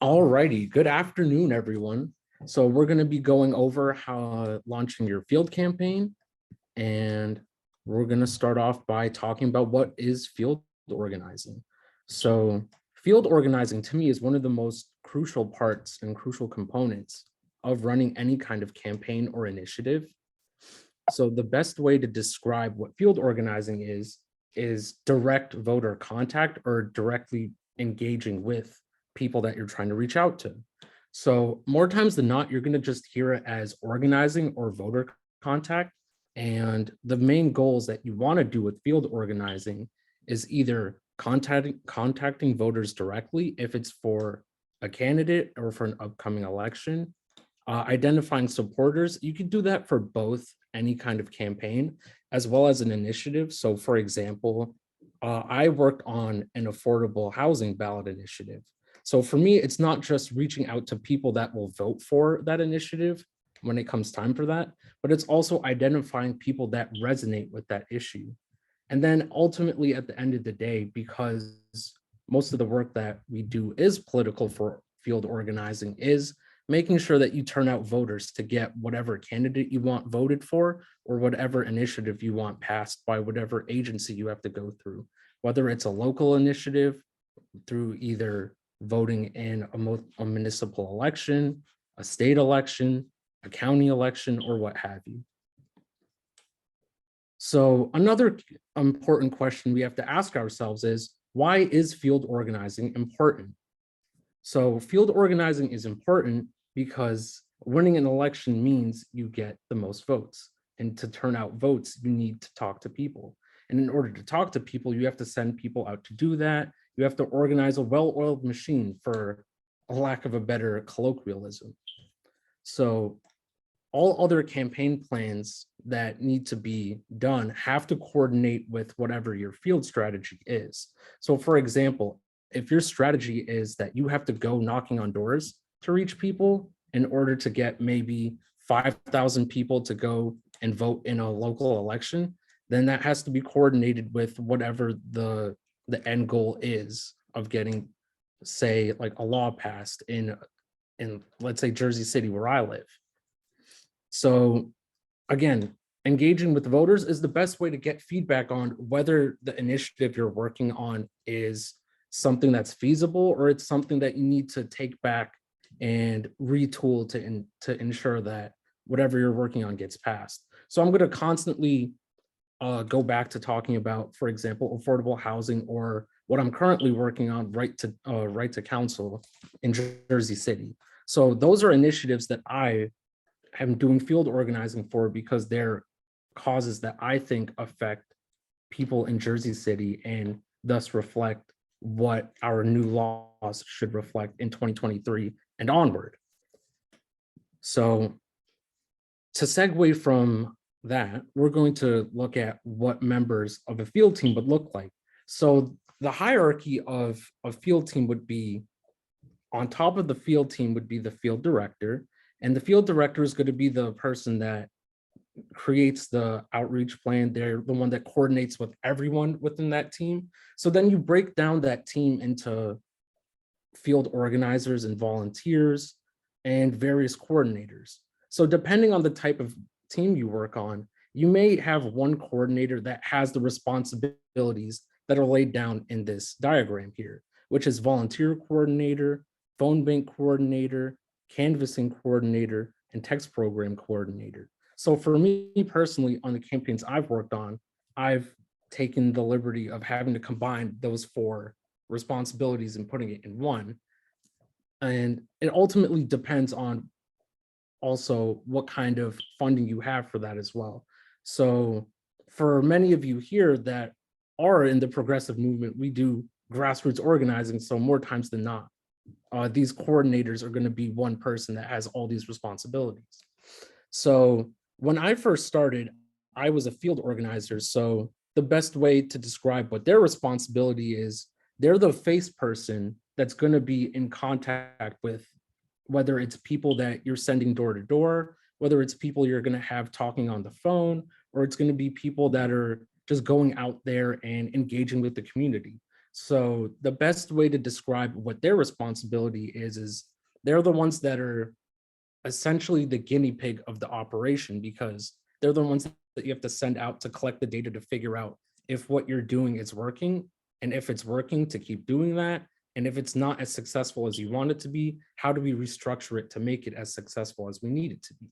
Alrighty, good afternoon, everyone. So we're going to be going over how launching your field campaign, and we're going to start off by talking about what is field organizing. So field organizing to me is one of the most crucial parts and crucial components of running any kind of campaign or initiative. So the best way to describe what field organizing is direct voter contact or directly engaging with people that you're trying to reach out to. So more times than not, you're going to just hear it as organizing or voter contact. And the main goals that you want to do with field organizing is either contacting voters directly if it's for a candidate or for an upcoming election, identifying supporters. You can do that for both any kind of campaign as well as an initiative. So for example, I worked on an affordable housing ballot initiative. So for me, it's not just reaching out to people that will vote for that initiative when it comes time for that, but it's also identifying people that resonate with that issue. And then ultimately at the end of the day, because most of the work that we do is political for field organizing, is making sure that you turn out voters to get whatever candidate you want voted for or whatever initiative you want passed by whatever agency you have to go through, whether it's a local initiative through either voting in a municipal election, a state election, a county election, or what have you. So another important question we have to ask ourselves is, why is field organizing important? So field organizing is important because winning an election means you get the most votes. And to turn out votes, you need to talk to people. And in order to talk to people, you have to send people out to do that. You have to organize a well-oiled machine, for a lack of a better colloquialism. So all other campaign plans that need to be done have to coordinate with whatever your field strategy is. So for example, if your strategy is that you have to go knocking on doors to reach people in order to get maybe 5,000 people to go and vote in a local election, then that has to be coordinated with whatever the end goal is of getting, say, like a law passed in let's say Jersey City, where I live. So again, engaging with voters is the best way to get feedback on whether the initiative you're working on is something that's feasible or it's something that you need to take back and retool to ensure that whatever you're working on gets passed. So I'm going to constantly go back to talking about, for example, affordable housing, or what I'm currently working on, right to council in Jersey City. So those are initiatives that I am doing field organizing for because they're causes that I think affect people in Jersey City and thus reflect what our new laws should reflect in 2023 and onward. So to segue from that, we're going to look at what members of a field team would look like. So the hierarchy of a field team would be, on top of the field team would be the field director, and the field director is going to be the person that creates the outreach plan. They're the one that coordinates with everyone within that team. So then you break down that team into field organizers and volunteers and various coordinators. So depending on the type of team you work on, you may have one coordinator that has the responsibilities that are laid down in this diagram here, which is volunteer coordinator, phone bank coordinator, canvassing coordinator, and text program coordinator. So for me personally, on the campaigns I've worked on, I've taken the liberty of having to combine those four responsibilities and putting it in one. And it ultimately depends on also what kind of funding you have for that as well. So for many of you here that are in the progressive movement, we do grassroots organizing. So more times than not, these coordinators are going to be one person that has all these responsibilities. So when I first started, I was a field organizer. So the best way to describe what their responsibility is, they're the face person that's going to be in contact with, whether it's people that you're sending door to door, whether it's people you're going to have talking on the phone, or it's going to be people that are just going out there and engaging with the community. So the best way to describe what their responsibility is they're the ones that are essentially the guinea pig of the operation, because they're the ones that you have to send out to collect the data to figure out if what you're doing is working, and if it's working, to keep doing that. And if it's not as successful as you want it to be, how do we restructure it to make it as successful as we need it to be?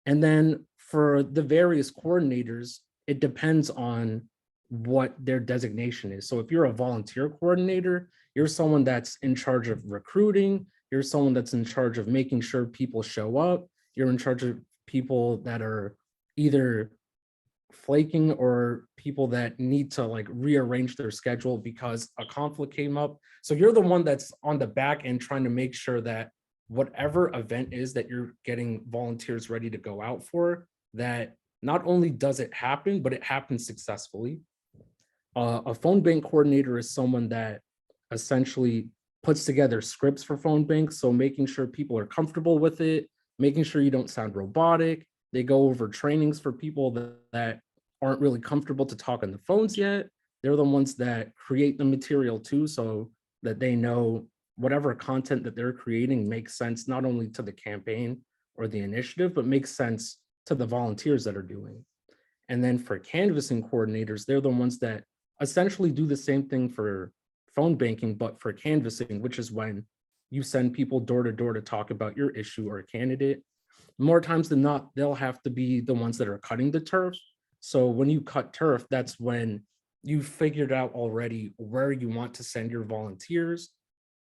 And then for the various coordinators, it depends on what their designation is. So if you're a volunteer coordinator, you're someone that's in charge of recruiting, you're someone that's in charge of making sure people show up, you're in charge of people that are either flaking or people that need to like rearrange their schedule because a conflict came up. So you're the one that's on the back end trying to make sure that whatever event is that you're getting volunteers ready to go out for, that not only does it happen, but it happens successfully. A phone bank coordinator is someone that essentially puts together scripts for phone banks. So making sure people are comfortable with it, making sure you don't sound robotic. They go over trainings for people that aren't really comfortable to talk on the phones yet. They're the ones that create the material too, so that they know whatever content that they're creating makes sense not only to the campaign or the initiative, but makes sense to the volunteers that are doing. And then for canvassing coordinators, they're the ones that essentially do the same thing for phone banking, but for canvassing, which is when you send people door to door to talk about your issue or a candidate. More times than not, they'll have to be the ones that are cutting the turf. So when you cut turf, that's when you figured out already where you want to send your volunteers,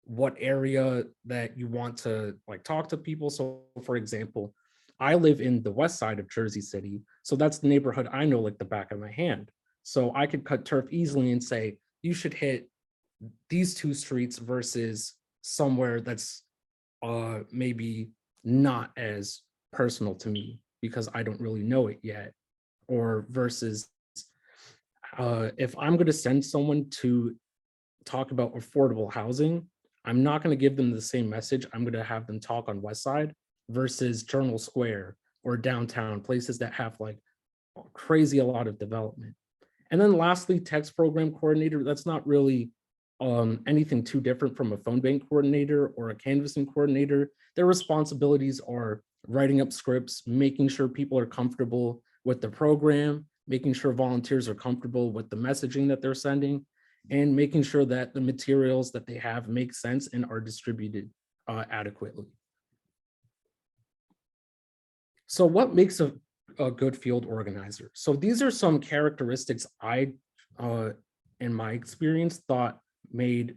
what area that you want to like talk to people. So for example, I live in the west side of Jersey City. So that's the neighborhood I know like the back of my hand. So I could cut turf easily and say, you should hit these two streets versus somewhere that's maybe not as personal to me because I don't really know it yet. Or versus if I'm going to send someone to talk about affordable housing, I'm not going to give them the same message. I'm going to have them talk on West Side versus Journal Square or downtown, places that have like crazy a lot of development. And then lastly, text program coordinator, that's not really anything too different from a phone bank coordinator or a canvassing coordinator. Their responsibilities are writing up scripts, making sure people are comfortable with the program, making sure volunteers are comfortable with the messaging that they're sending, and making sure that the materials that they have make sense and are distributed adequately. So what makes a good field organizer? So these are some characteristics I, in my experience, thought made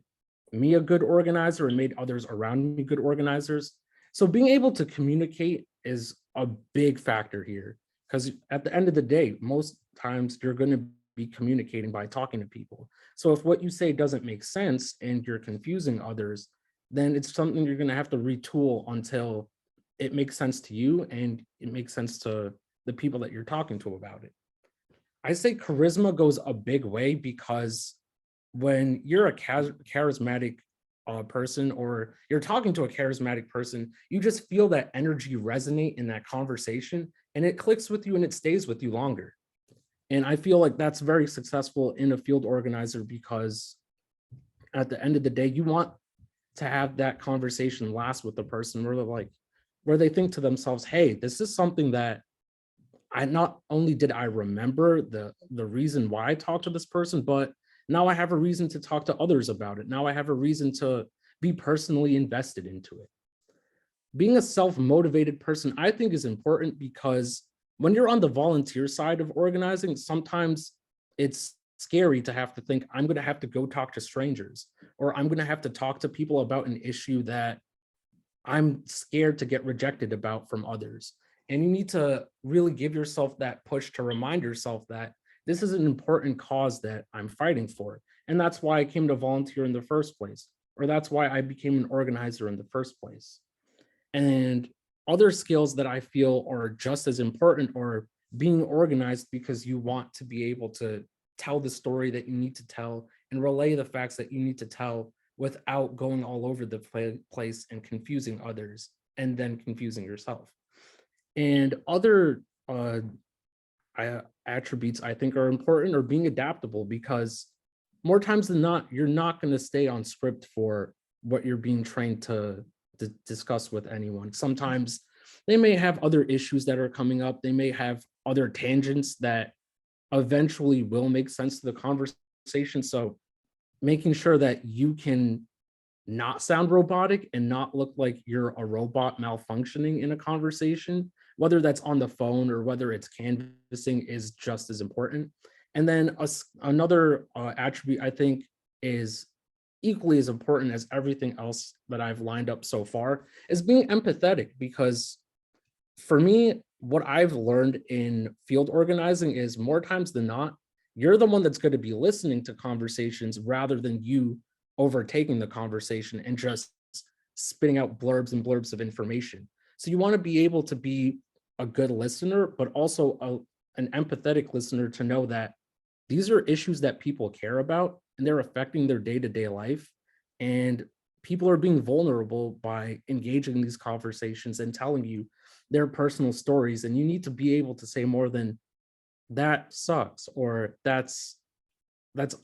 me a good organizer and made others around me good organizers. So being able to communicate is a big factor here, because at the end of the day, most times you're going to be communicating by talking to people. So if what you say doesn't make sense and you're confusing others, then it's something you're going to have to retool until it makes sense to you and it makes sense to the people that you're talking to about it. I say charisma goes a big way because when you're a charismatic person or you're talking to a charismatic person, you just feel that energy resonate in that conversation and it clicks with you and it stays with you longer. And I feel like that's very successful in a field organizer because at the end of the day, you want to have that conversation last with the person where they're like, where they think to themselves, hey, this is something that I not only did I remember the reason why I talked to this person, but now I have a reason to talk to others about it. Now I have a reason to be personally invested into it. Being a self-motivated person, I think, is important because when you're on the volunteer side of organizing, sometimes it's scary to have to think, I'm going to have to go talk to strangers, or I'm going to have to talk to people about an issue that I'm scared to get rejected about from others. And you need to really give yourself that push to remind yourself that this is an important cause that I'm fighting for. And that's why I came to volunteer in the first place, or that's why I became an organizer in the first place. And other skills that I feel are just as important are being organized because you want to be able to tell the story that you need to tell and relay the facts that you need to tell without going all over the place and confusing others and then confusing yourself. And other attributes I think are important are being adaptable because more times than not, you're not going to stay on script for what you're being trained to discuss with anyone. Sometimes they may have other issues that are coming up. They may have other tangents that eventually will make sense to the conversation. So making sure that you can not sound robotic and not look like you're a robot malfunctioning in a conversation, whether that's on the phone or whether it's canvassing, is just as important. And then another attribute I think is equally as important as everything else that I've lined up so far is being empathetic, because for me, what I've learned in field organizing is more times than not, you're the one that's going to be listening to conversations rather than you overtaking the conversation and just spitting out blurbs and blurbs of information. So you want to be able to be a good listener, but also an empathetic listener, to know that these are issues that people care about and they're affecting their day-to-day life. And people are being vulnerable by engaging in these conversations and telling you their personal stories. And you need to be able to say more than that sucks or that's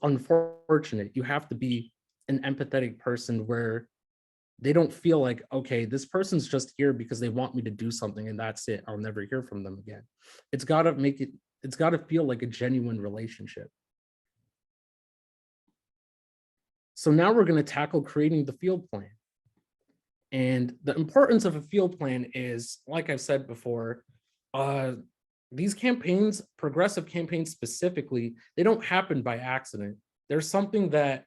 unfortunate. You have to be an empathetic person where they don't feel like, okay, this person's just here because they want me to do something and that's it. I'll never hear from them again. It's got to feel like a genuine relationship. So now we're going to tackle creating the field plan. And the importance of a field plan is, like I've said before, these campaigns, progressive campaigns specifically, they don't happen by accident. There's something that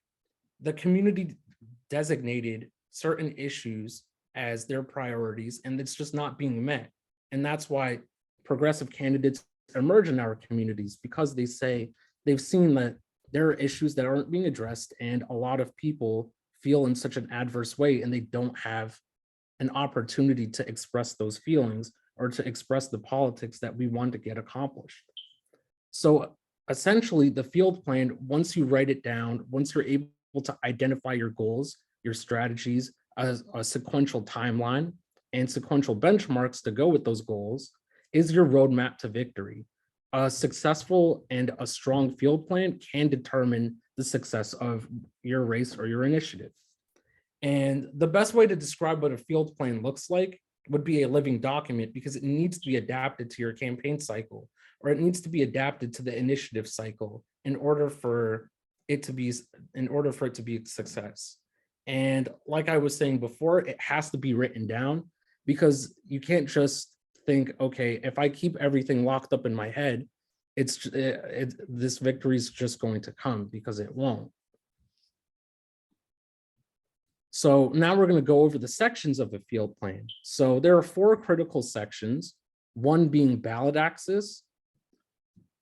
the community designated certain issues as their priorities, and it's just not being met. And that's why progressive candidates emerge in our communities, because they say they've seen that there are issues that aren't being addressed, and a lot of people feel in such an adverse way, and they don't have an opportunity to express those feelings or to express the politics that we want to get accomplished. So essentially, the field plan, once you write it down, once you're able to identify your goals, your strategies, a sequential timeline, and sequential benchmarks to go with those goals, is your roadmap to victory. A successful and a strong field plan can determine the success of your race or your initiative. And the best way to describe what a field plan looks like would be a living document, because it needs to be adapted to your campaign cycle, or it needs to be adapted to the initiative cycle in order for it to be a success. And like I was saying before, it has to be written down, because you can't just think, okay, if I keep everything locked up in my head, this victory is just going to come, because it won't. So now we're going to go over the sections of a field plan. So there are 4 critical sections, one being ballot access,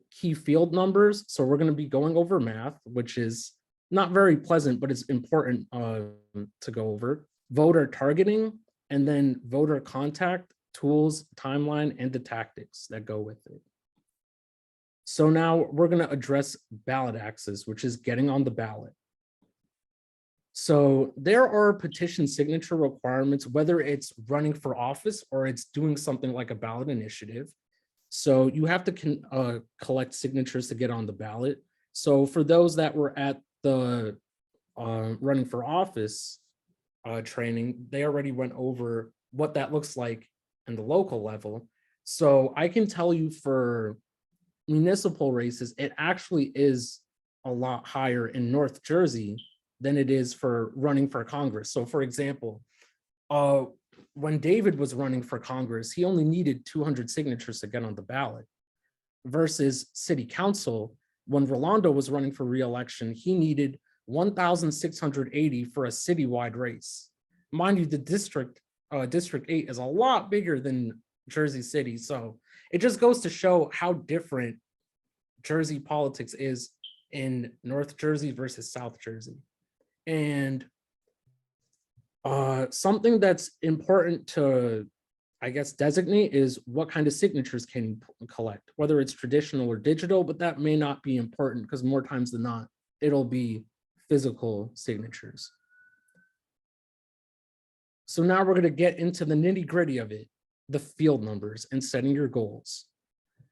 key field numbers. So we're going to be going over math, which is not very pleasant, but it's important to go over. Voter targeting, and then voter contact, tools, timeline, and the tactics that go with it. So now we're going to address ballot access, which is getting on the ballot. So there are petition signature requirements, whether it's running for office or it's doing something like a ballot initiative. So you have to collect signatures to get on the ballot. So for those that were at the running for office training, they already went over what that looks like in the local level. So I can tell you for municipal races, it actually is a lot higher in North Jersey than it is for running for Congress. So for example, when David was running for Congress, he only needed 200 signatures to get on the ballot, versus city council, when Rolando was running for re-election, he needed 1,680 for a citywide race. Mind you, the District 8 is a lot bigger than Jersey City. So it just goes to show how different Jersey politics is in North Jersey versus South Jersey. And something that's important to, I guess, designate is what kind of signatures can you collect, whether it's traditional or digital, but that may not be important, because more times than not, it'll be physical signatures. So now we're going to get into the nitty-gritty of it, the field numbers and setting your goals.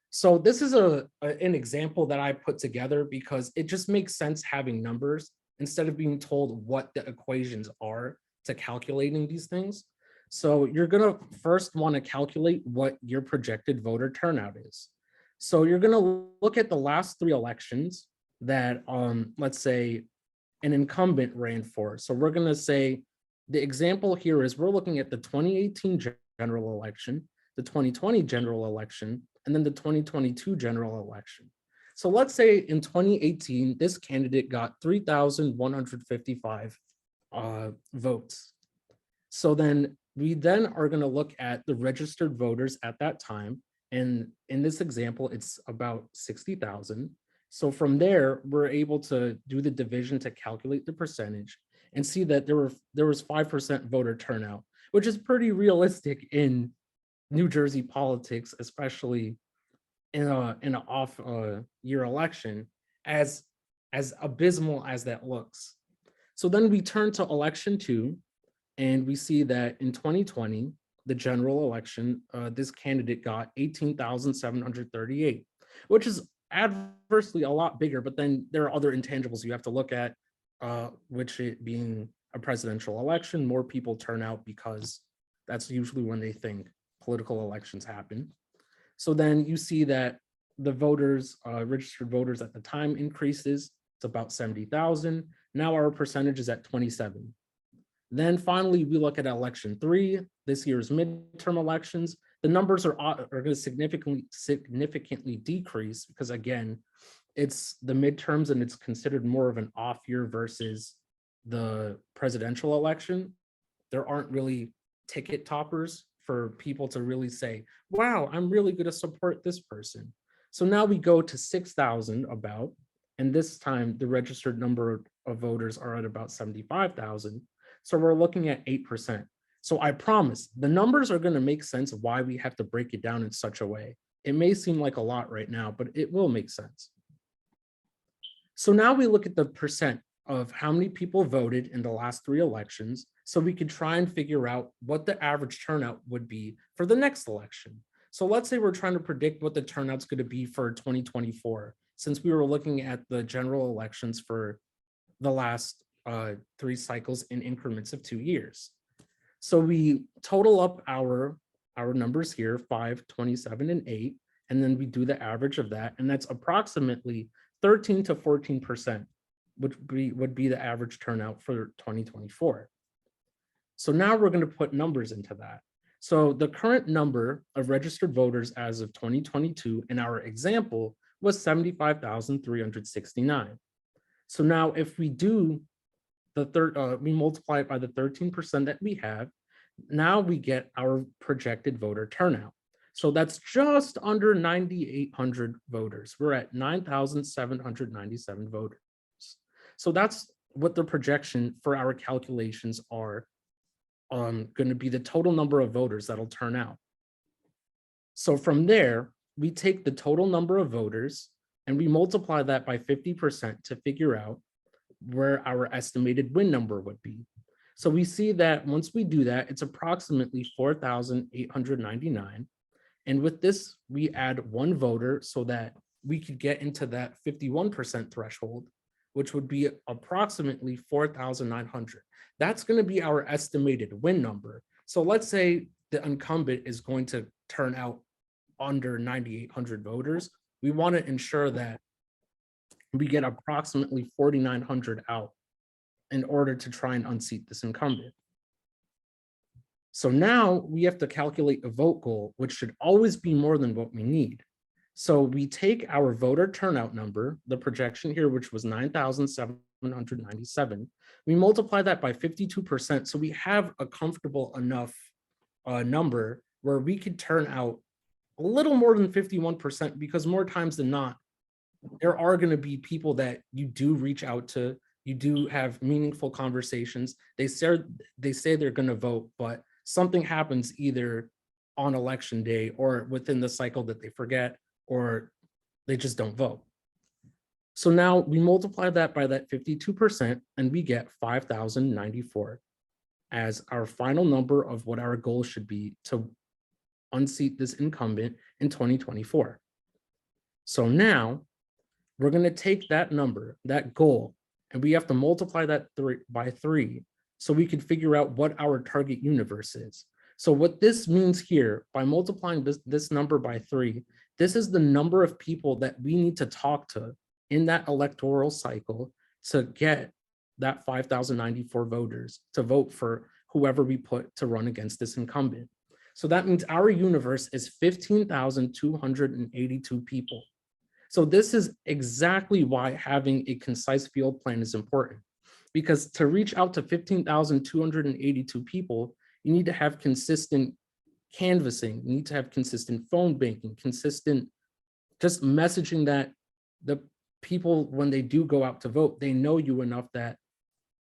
So this is an example that I put together because it just makes sense having numbers instead of being told what the equations are to calculating these things. So you're gonna first want to calculate what your projected voter turnout is. So you're gonna look at the last three elections that let's say an incumbent ran for. So we're gonna say the example here is we're looking at the 2018 general election, the 2020 general election, and then the 2022 general election. So let's say in 2018, this candidate got 3,155 votes. So then we then are going to look at the registered voters at that time. And in this example, it's about 60,000. So from there, we're able to do the division to calculate the percentage and see that there was 5% voter turnout, which is pretty realistic in New Jersey politics, especially in an off year election, as abysmal as that looks. So then we turn to election two, and we see that in 2020, the general election, this candidate got 18,738, which is adversely a lot bigger, but then there are other intangibles you have to look at, which it being a presidential election, more people turn out because that's usually when they think political elections happen. So then you see that the voters, registered voters at the time increases to about 70,000. Now our percentage is at 27. Then finally, we look at election three, this year's midterm elections. The numbers are going to significantly decrease because again, it's the midterms and it's considered more of an off year versus the presidential election. There aren't really ticket toppers for people to really say, wow, I'm really going to support this person. So now we go to 6,000 about, and this time the registered number of voters are at about 75,000. So we're looking at 8%. So I promise the numbers are going to make sense of why we have to break it down in such a way. It may seem like a lot right now, but it will make sense. So now we look at the percent of how many people voted in the last three elections, so we could try and figure out what the average turnout would be for the next election. So let's say we're trying to predict what the turnout's going to be for 2024, since we were looking at the general elections for the last three cycles in increments of 2 years. So we total up our numbers here, 5, 27, and 8, and then we do the average of that, and that's approximately 13 to 14%, which would be the average turnout for 2024. So now we're going to put numbers into that. So the current number of registered voters as of 2022 in our example was 75,369. So now if we do we multiply it by the 13% that we have, now we get our projected voter turnout. So that's just under 9,800 voters. We're at 9,797 voters. So that's what the projection for our calculations are going to be, the total number of voters that'll turn out. So from there, we take the total number of voters and we multiply that by 50% to figure out where our estimated win number would be. So we see that once we do that, it's approximately 4,899. And with this, we add one voter so that we could get into that 51% threshold, which would be approximately 4,900. That's going to be our estimated win number. So let's say the incumbent is going to turn out under 9,800 voters. We want to ensure that we get approximately 4,900 out in order to try and unseat this incumbent. So now we have to calculate a vote goal, which should always be more than what we need. So we take our voter turnout number, the projection here, which was 9,797, we multiply that by 52%. So we have a comfortable enough number where we could turn out a little more than 51%, because more times than not, there are going to be people that you do reach out to, you do have meaningful conversations. They say they're going to vote, but something happens either on election day or within the cycle that they forget, or they just don't vote. So now we multiply that by that 52% and we get 5,094 as our final number of what our goal should be to unseat this incumbent in 2024. So now we're going to take that number, that goal, and we have to multiply that by 3 so we can figure out what our target universe is. So what this means here, by multiplying this number by 3, this is the number of people that we need to talk to in that electoral cycle to get that 5,094 voters to vote for whoever we put to run against this incumbent. So that means our universe is 15,282 people. So this is exactly why having a concise field plan is important, because to reach out to 15,282 people, you need to have consistent canvassing, you need to have consistent phone banking, consistent just messaging that the people, when they do go out to vote, they know you enough that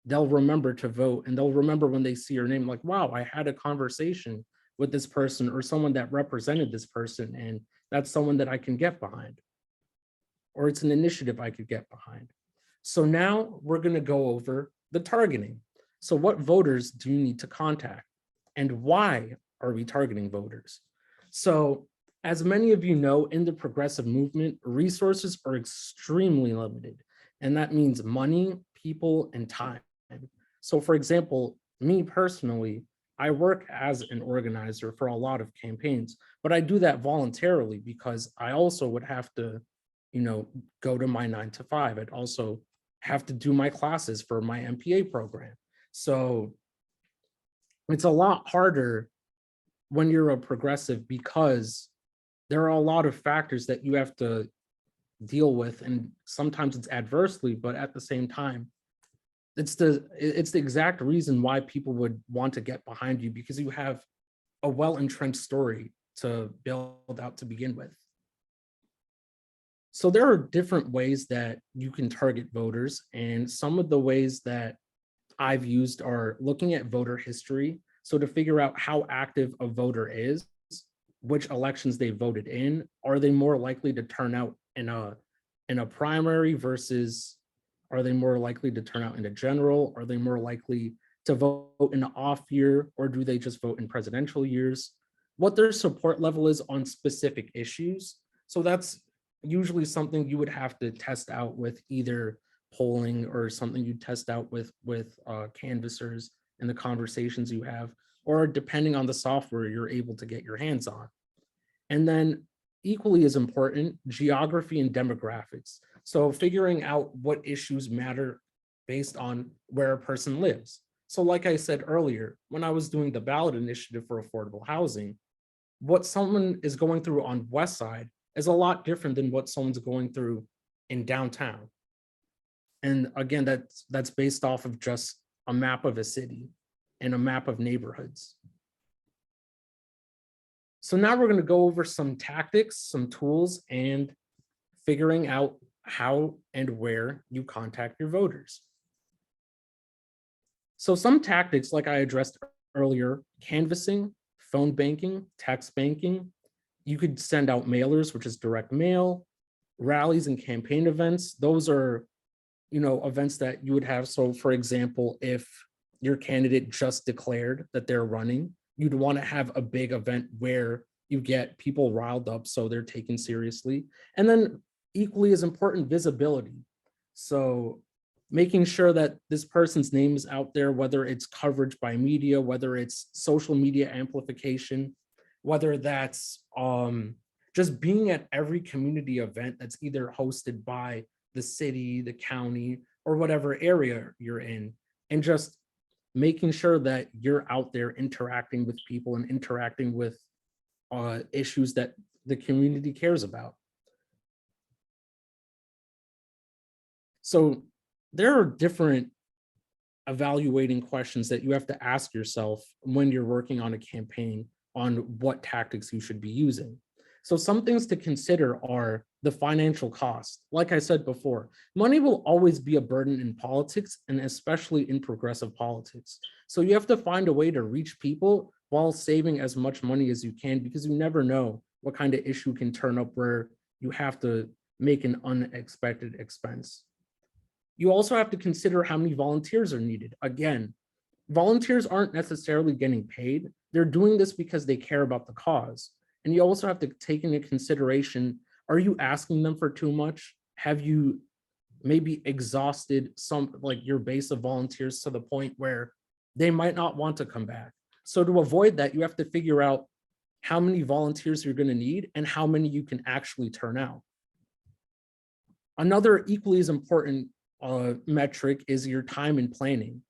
they'll remember to vote, and they'll remember when they see your name, like, wow, I had a conversation with this person or someone that represented this person, and that's someone that I can get behind, or it's an initiative I could get behind. So now we're going to go over the targeting. So what voters do you need to contact, and why are we targeting voters? So as many of you know, in the progressive movement, resources are extremely limited, and that means money, people, and time. So for example, me personally, I work as an organizer for a lot of campaigns, but I do that voluntarily because I also would have to, go to my 9 to 5. I'd also have to do my classes for my MPA program. So it's a lot harder when you're a progressive because there are a lot of factors that you have to deal with, and sometimes it's adversely, but at the same time, it's the exact reason why people would want to get behind you, because you have a well-entrenched story to build out to begin with. So there are different ways that you can target voters, and some of the ways that I've used are looking at voter history. So to figure out how active a voter is, which elections they voted in, are they more likely to turn out in a primary versus are they more likely to turn out in a general? Are they more likely to vote in an off year, or do they just vote in presidential years? What their support level is on specific issues. So that's usually something you would have to test out with either polling or something you test out with canvassers and the conversations you have, or depending on the software you're able to get your hands on. And then equally as important, geography and demographics. So figuring out what issues matter based on where a person lives. So like I said earlier, when I was doing the ballot initiative for affordable housing, what someone is going through on West Side is a lot different than what someone's going through in downtown. And again, that's based off of just a map of a city and a map of neighborhoods. So now we're going to go over some tactics, some tools, and figuring out how and where you contact your voters. So some tactics, like I addressed earlier, canvassing, phone banking, text banking. You could send out mailers, which is direct mail, rallies and campaign events. Those are, events that you would have. So for example, if your candidate just declared that they're running, you'd want to have a big event where you get people riled up so they're taken seriously. And then equally as important, visibility. So making sure that this person's name is out there, whether it's coverage by media, whether it's social media amplification, whether that's just being at every community event that's either hosted by the city, the county, or whatever area you're in, and just making sure that you're out there interacting with people and interacting with issues that the community cares about. So there are different evaluating questions that you have to ask yourself when you're working on a campaign on what tactics you should be using. So some things to consider are the financial cost. Like I said before, money will always be a burden in politics, and especially in progressive politics. So you have to find a way to reach people while saving as much money as you can, because you never know what kind of issue can turn up where you have to make an unexpected expense. You also have to consider how many volunteers are needed. Again, volunteers aren't necessarily getting paid. They're doing this because they care about the cause. And you also have to take into consideration Are you asking them for too much? Have you maybe exhausted some, like, your base of volunteers to the point where they might not want to come back? So to avoid that, you have to figure out how many volunteers you're going to need and how many you can actually turn out. Another equally as important metric is your time in planning.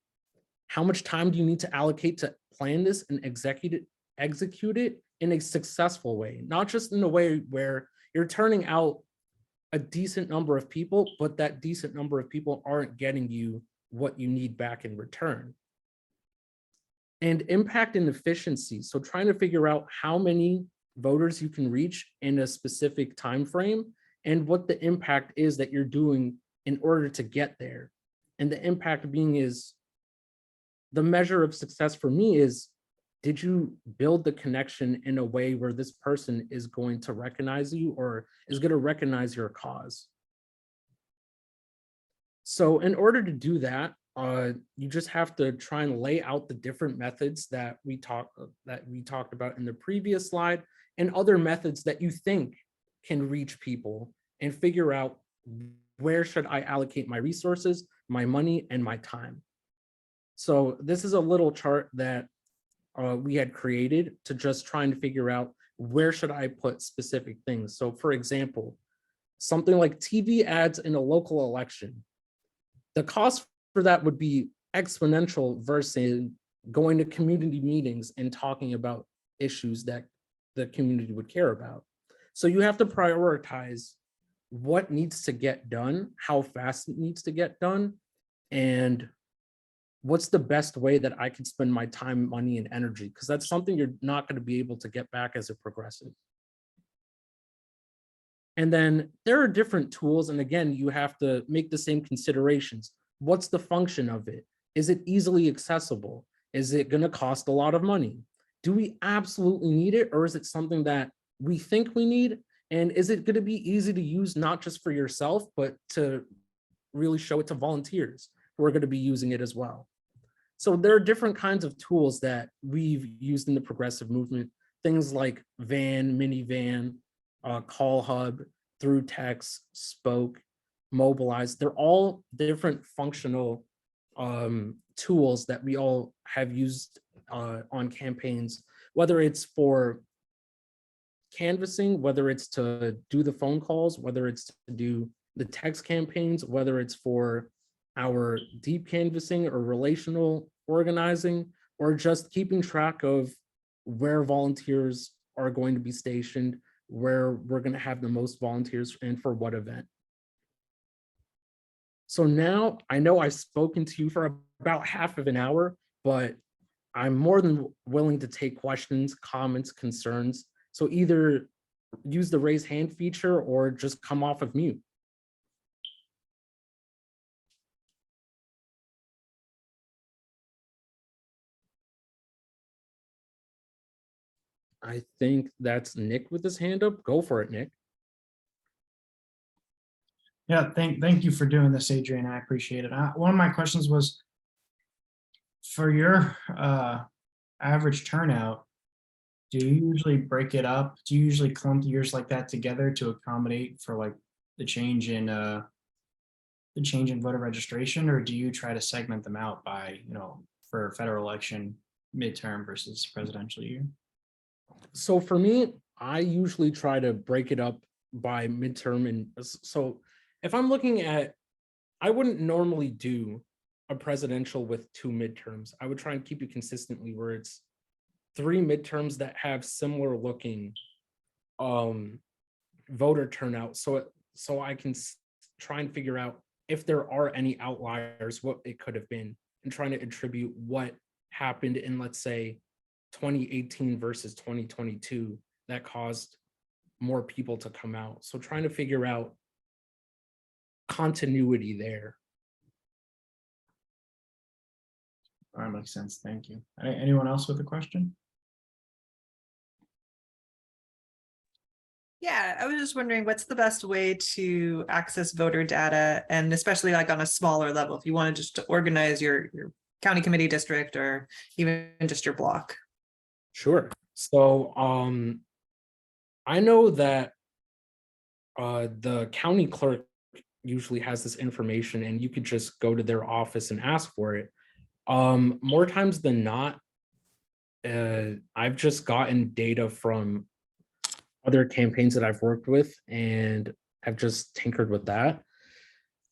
How much time do you need to allocate to plan this and execute it in a successful way? Not just in a way where you're turning out a decent number of people, but that decent number of people aren't getting you what you need back in return. And impact and efficiency. So trying to figure out how many voters you can reach in a specific time frame and what the impact is that you're doing in order to get there. And the impact being is, the measure of success for me is, did you build the connection in a way where this person is going to recognize you or is going to recognize your cause? So in order to do that, you just have to try and lay out the different methods that we talked about in the previous slide, and other methods that you think can reach people, and figure out, where should I allocate my resources, my money, and my time. So this is a little chart that we had created to just try and figure out, where should I put specific things. So for example, something like TV ads in a local election, the cost for that would be exponential versus going to community meetings and talking about issues that the community would care about. So you have to prioritize what needs to get done, how fast it needs to get done, and what's the best way that I can spend my time, money, and energy, because that's something you're not going to be able to get back as a progressive. And then there are different tools, and again, you have to make the same considerations. What's the function of it? Is it easily accessible? Is it going to cost a lot of money? Do we absolutely need it, or is it something that we think we need? And is it going to be easy to use, not just for yourself, but to really show it to volunteers who are going to be using it as well? So there are different kinds of tools that we've used in the progressive movement, things like Van, Minivan, Call Hub, Through Text, Spoke, Mobilize. They're all different functional tools that we all have used on campaigns, whether it's for canvassing, whether it's to do the phone calls, whether it's to do the text campaigns, whether it's for our deep canvassing or relational organizing, or just keeping track of where volunteers are going to be stationed, where we're going to have the most volunteers, and for what event. So now I know I've spoken to you for about half of an hour, but I'm more than willing to take questions, comments, concerns. So either use the raise hand feature or just come off of mute. I think that's Nick with his hand up. Go for it, Nick. Yeah, thank you for doing this, Adrian. I appreciate it. One of my questions was, for your average turnout, do you usually break it up? Do you usually clump years like that together to accommodate for like the change in voter registration, or do you try to segment them out by, for federal election, midterm versus presidential year? So for me, I usually try to break it up by midterm. And so if I'm looking at, I wouldn't normally do a presidential with 2 midterms. I would try and keep it consistently where it's 3 midterms that have similar looking voter turnout. So I can try and figure out if there are any outliers, what it could have been, and trying to attribute what happened in, let's say, 2018 versus 2022 that caused more people to come out. So trying to figure out continuity there. That makes sense. Thank you. Anyone else with a question? Yeah, I was just wondering, what's the best way to access voter data, and especially like on a smaller level, if you wanted just to organize your county committee district or even just your block? Sure. So I know that the county clerk usually has this information and you could just go to their office and ask for it. More times than not, I've just gotten data from other campaigns that I've worked with and I've just tinkered with that.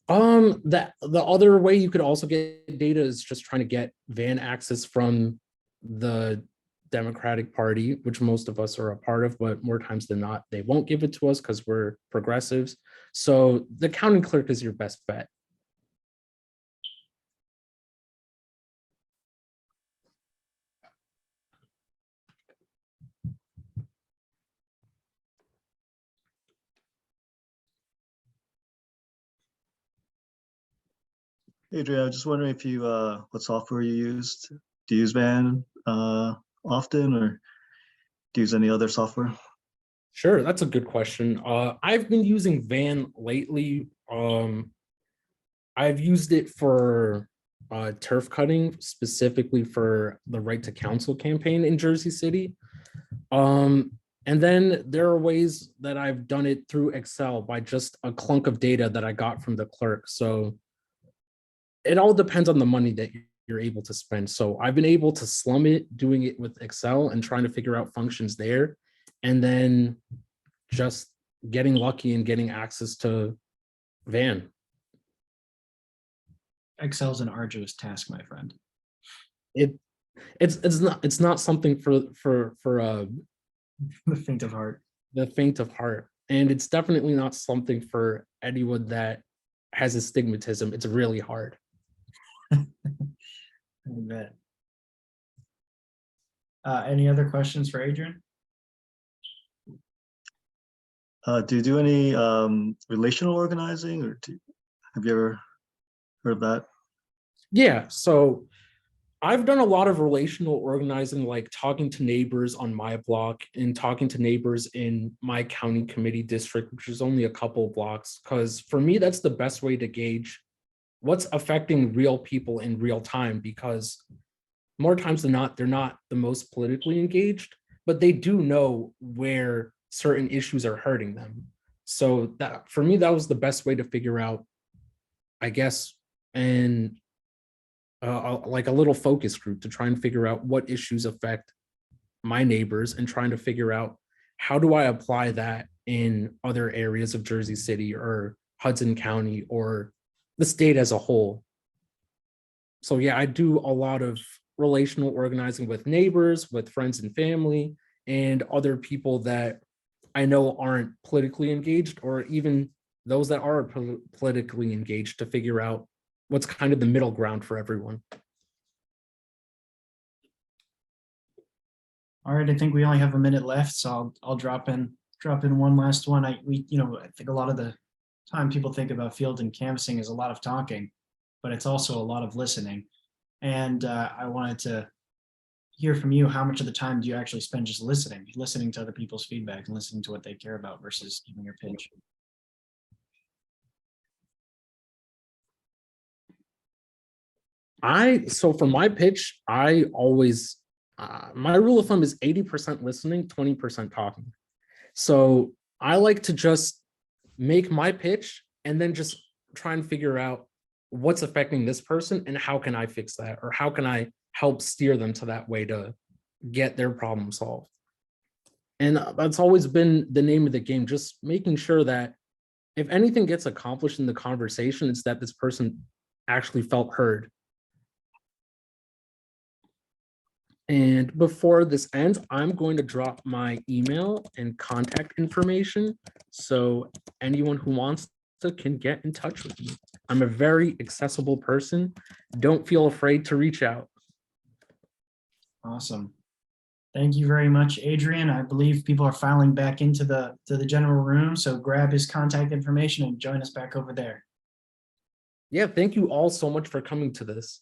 That the other way you could also get data is just trying to get van access from the Democratic Party, which most of us are a part of, but more times than not, they won't give it to us because we're progressives. So the county clerk is your best bet. Adrian, I was just wondering if you, what software you used. Do you use Van often, or do you use any other software? Sure, that's a good question. I've been using Van lately. I've used it for turf cutting, specifically for the Right to Counsel campaign in Jersey City. And then there are ways that I've done it through Excel by just a clunk of data that I got from the clerk. So it all depends on the money that you're able to spend. So I've been able to slum it doing it with Excel and trying to figure out functions there. And then just getting lucky and getting access to Van. Excel's an arduous task, my friend. It's not something for The faint of heart. the faint of heart. And it's definitely not something for anyone that has astigmatism. It's really hard. I bet. Any other questions for Adrian? Do you do any relational organizing, or have you ever heard of that? Yeah, so I've done a lot of relational organizing, like talking to neighbors on my block and talking to neighbors in my county committee district, which is only a couple of blocks. Because for me, that's the best way to gauge what's affecting real people in real time, because more times than not, they're not the most politically engaged, but they do know where certain issues are hurting them. So that, for me, that was the best way to figure out, I guess, and like a little focus group to try and figure out what issues affect my neighbors and trying to figure out how do I apply that in other areas of Jersey City or Hudson County or the state as a whole. So yeah, I do a lot of relational organizing with neighbors, with friends and family, and other people that I know aren't politically engaged, or even those that are politically engaged, to figure out what's kind of the middle ground for everyone. All right, I think we only have a minute left, so I'll drop in one last one. I think a lot of the time people think about field and canvassing is a lot of talking, but it's also a lot of listening. And I wanted to hear from you, how much of the time do you actually spend just listening to other people's feedback and listening to what they care about versus giving your pitch? So for my pitch, I always, my rule of thumb is 80% listening, 20% talking. So I like to just make my pitch and then just try and figure out what's affecting this person and how can I fix that, or how can I help steer them to that way to get their problem solved. And that's always been the name of the game, just making sure that if anything gets accomplished in the conversation, it's that this person actually felt heard. And before this ends, I'm going to drop my email and contact information, so anyone who wants to can get in touch with me. I'm a very accessible person. Don't feel afraid to reach out. Awesome. Thank you very much, Adrian. I believe people are filing back into the general room, so grab his contact information and join us back over there. Yeah, thank you all so much for coming to this.